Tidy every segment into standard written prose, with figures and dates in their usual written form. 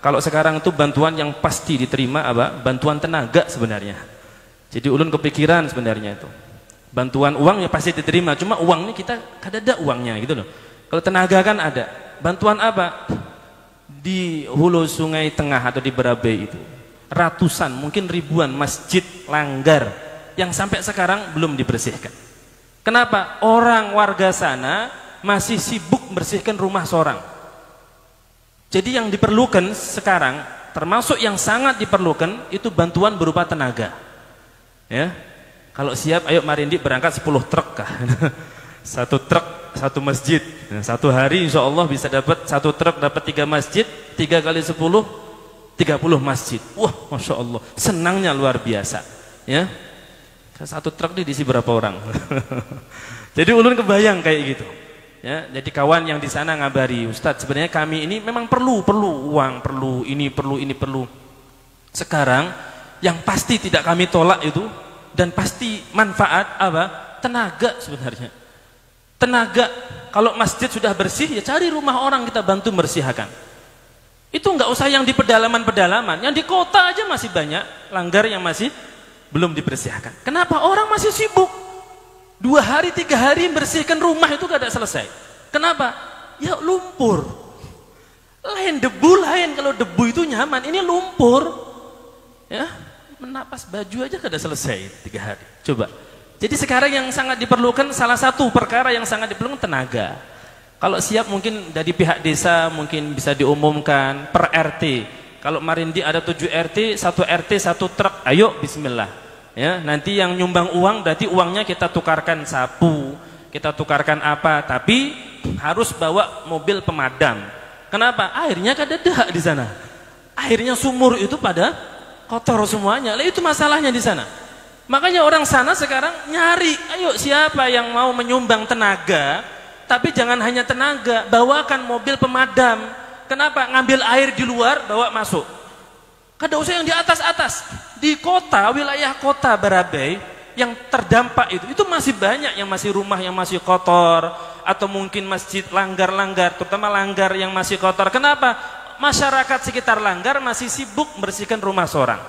Kalau sekarang itu bantuan yang pasti diterima apa? Bantuan tenaga sebenarnya. Jadi ulun kepikiran sebenarnya itu. Bantuan uang ya pasti diterima, cuma uang ini kita ada uangnya gitu loh. Kalau tenaga kan ada. Bantuan apa? Di hulu sungai tengah atau di Barabai itu. Ratusan, mungkin ribuan masjid langgar yang sampai sekarang belum dibersihkan. Kenapa? Orang warga sana masih sibuk bersihkan rumah seorang. Jadi yang diperlukan sekarang, termasuk yang sangat diperlukan itu bantuan berupa tenaga. Ya. Kalau siap, ayo Marindi berangkat 10 truk kah? Satu truk, satu masjid. Nah, satu hari insya Allah bisa dapat satu truk dapat 3 masjid, 3 kali 10, 30 masjid. Wah, Masya Allah, senangnya luar biasa. Ya. Satu truk ini diisi berapa orang? Jadi ulun kebayang kayak gitu. Ya, jadi kawan yang di sana ngabari, Ustadz sebenarnya kami ini memang perlu uang, perlu ini, perlu. Sekarang yang pasti tidak kami tolak itu dan pasti manfaat apa? Tenaga sebenarnya. Tenaga, kalau masjid sudah bersih ya cari rumah orang kita bantu membersihkan. Itu nggak usah yang di pedalaman, yang di kota aja masih banyak langgar yang masih belum dibersihkan. Kenapa? Orang masih sibuk. 2 hari 3 hari membersihkan rumah itu gak ada selesai. Kenapa? Ya lumpur. Lain debu lain, kalau debu itu nyaman, ini lumpur. Ya, menapas baju aja gak ada selesai 3 hari. Coba. Jadi sekarang yang sangat diperlukan, salah satu perkara yang sangat diperlukan tenaga. Kalau siap mungkin dari pihak desa mungkin bisa diumumkan per RT. Kalau Marindi ada 7 RT, 1 RT 1 truk. Ayo bismillah. Ya, nanti yang nyumbang uang berarti uangnya kita tukarkan sapu, kita tukarkan apa, tapi harus bawa mobil pemadam. Kenapa? Airnya kada ada di sana. Airnya sumur itu pada kotor semuanya. Lah itu masalahnya di sana. Makanya orang sana sekarang nyari, ayo siapa yang mau menyumbang tenaga, tapi jangan hanya tenaga, bawakan mobil pemadam. Kenapa? Ngambil air di luar, bawa masuk. Kada usah yang di atas-atas. Di kota, wilayah kota Barabai yang terdampak itu masih banyak yang masih rumah yang masih kotor, atau mungkin masjid langgar-langgar, terutama langgar yang masih kotor. Kenapa? Masyarakat sekitar langgar masih sibuk membersihkan rumah seorang.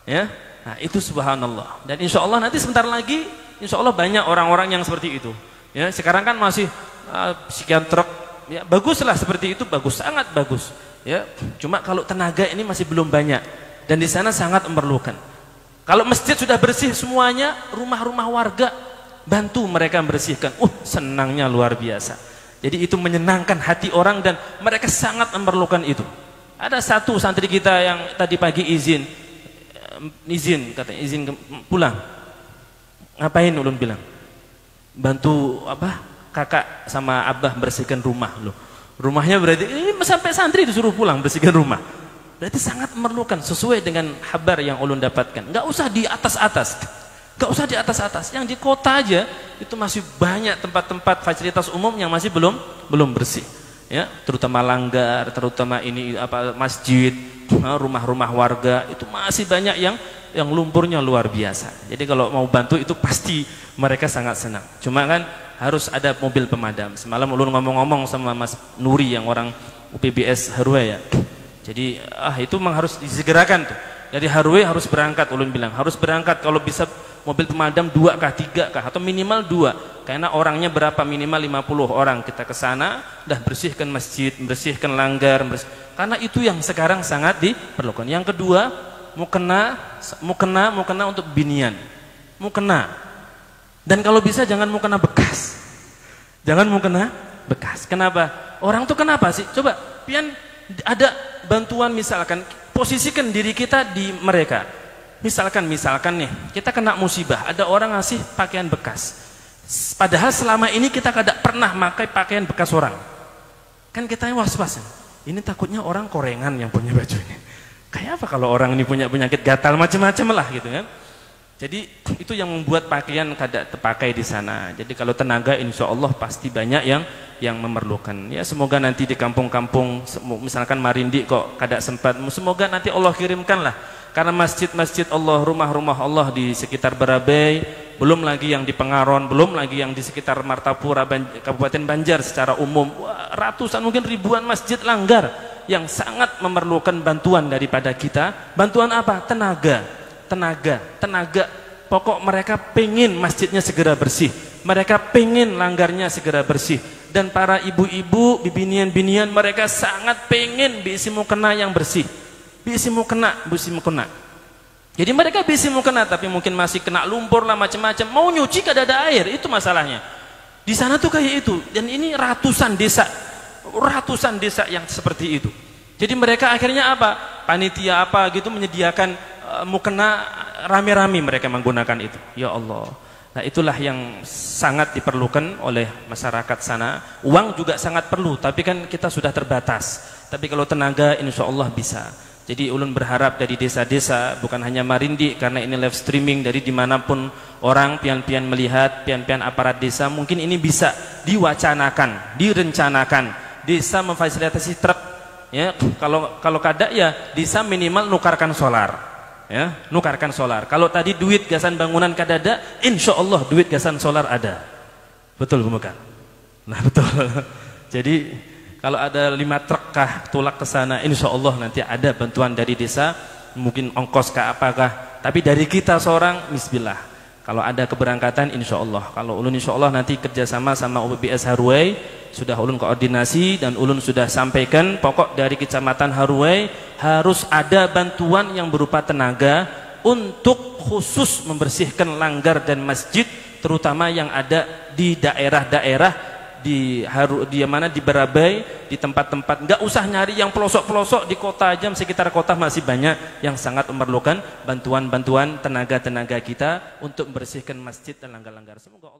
Ya, nah itu subhanallah. Dan insya Allah nanti sebentar lagi, insya Allah banyak orang-orang yang seperti itu. Ya, sekarang kan masih sekian truk. Ya, baguslah seperti itu, bagus, sangat bagus. Ya, cuma kalau tenaga ini masih belum banyak. Dan di sana sangat memerlukan. Kalau masjid sudah bersih semuanya, rumah-rumah warga bantu mereka membersihkan. Senangnya luar biasa. Jadi itu menyenangkan hati orang dan mereka sangat memerlukan itu. Ada satu santri kita yang tadi pagi izin pulang. Ngapain ulun bilang? Bantu apa? Kakak sama abah bersihkan rumah loh. Rumahnya berarti ini sampai santri disuruh pulang bersihkan rumah. Berarti sangat memerlukan sesuai dengan kabar yang ulun dapatkan. Nggak usah di atas-atas, nggak usah di atas-atas. Yang di kota aja itu masih banyak tempat-tempat fasilitas umum yang masih belum bersih. Ya, terutama langgar, terutama ini apa masjid, rumah-rumah warga itu masih banyak yang lumpurnya luar biasa. Jadi kalau mau bantu itu pasti mereka sangat senang. Cuma kan harus ada mobil pemadam. Semalam ulun ngomong-ngomong sama Mas Nuri yang orang UPBS Harwe ya. Jadi itu memang harus disegerakan tuh. Dari Harwe harus berangkat, ulun bilang harus berangkat kalau bisa mobil pemadam 2 kah 3 kah atau minimal 2. Karena orangnya berapa, minimal 50 orang kita ke sana dah bersihkan masjid, bersihkan langgar, karena itu yang sekarang sangat diperlukan. Yang kedua, mukena untuk binian. Mukena. Dan kalau bisa jangan mukena bekas. Jangan mukena bekas. Kenapa? Orang tuh kenapa sih? Coba pian ada bantuan, misalkan posisikan diri kita di mereka. Misalkan nih, kita kena musibah, ada orang ngasih pakaian bekas. Padahal selama ini kita kada pernah pakai pakaian bekas orang. Kan kita was-was. Ini takutnya orang korengan yang punya baju ini. Kayak apa kalau orang ini punya penyakit gatal macam-macam lah gitu kan. Jadi itu yang membuat pakaian kada terpakai di sana. Jadi kalau tenaga insya Allah pasti banyak yang memerlukan. Ya semoga nanti di kampung-kampung, misalkan Marindi kok kada sempat, semoga nanti Allah kirimkan lah. Karena masjid-masjid Allah, rumah-rumah Allah di sekitar Barabai, belum lagi yang di Pengaron, belum lagi yang di sekitar Martapura, Kabupaten Banjar secara umum, ratusan mungkin ribuan masjid langgar yang sangat memerlukan bantuan daripada kita. Bantuan apa? Tenaga. Pokok mereka pengen masjidnya segera bersih, mereka pengen langgarnya segera bersih. Dan para ibu-ibu, bibinian-binian, mereka sangat pengen bisi mukena yang bersih, bisi mukena. Jadi mereka bisi mukena, tapi mungkin masih kena lumpur lah macam-macam. Mau nyuci kada ada air, itu masalahnya. Di sana tuh kayak itu. Dan ini ratusan desa yang seperti itu. Jadi mereka akhirnya apa? Panitia apa gitu menyediakan mukena, rame-rame mereka menggunakan itu. Ya Allah. Nah, itulah yang sangat diperlukan oleh masyarakat sana. Uang juga sangat perlu, tapi kan kita sudah terbatas. Tapi kalau tenaga, insya Allah bisa. Jadi ulun berharap dari desa-desa, bukan hanya Marindi, karena ini live streaming dari dimanapun orang pian-pian melihat, pian-pian aparat desa, mungkin ini bisa diwacanakan, direncanakan. Desa memfasilitasi truk, ya. Kalau kada ya, desa minimal nukarkan solar. Ya, nukarkan solar. Kalau tadi duit gasan bangunan kadada, insya Allah duit gasan solar ada. Betul bukan? Nah betul. Jadi kalau ada 5 truk kah tulak ke sana, insya Allah nanti ada bantuan dari desa. Mungkin ongkos kah apakah? Tapi dari kita seorang, bismillah. Kalau ada keberangkatan, insya Allah. Kalau ulun insya Allah nanti kerjasama sama UPBS Haruai, sudah ulun koordinasi dan ulun sudah sampaikan. Pokok dari Kecamatan Haruai harus ada bantuan yang berupa tenaga untuk khusus membersihkan langgar dan masjid, terutama yang ada di daerah-daerah di mana di Barabai, di tempat-tempat, nggak usah nyari yang pelosok-pelosok di kota aja, sekitar kota masih banyak yang sangat memerlukan bantuan-bantuan tenaga-tenaga kita untuk membersihkan masjid dan langgar-langgar. Semoga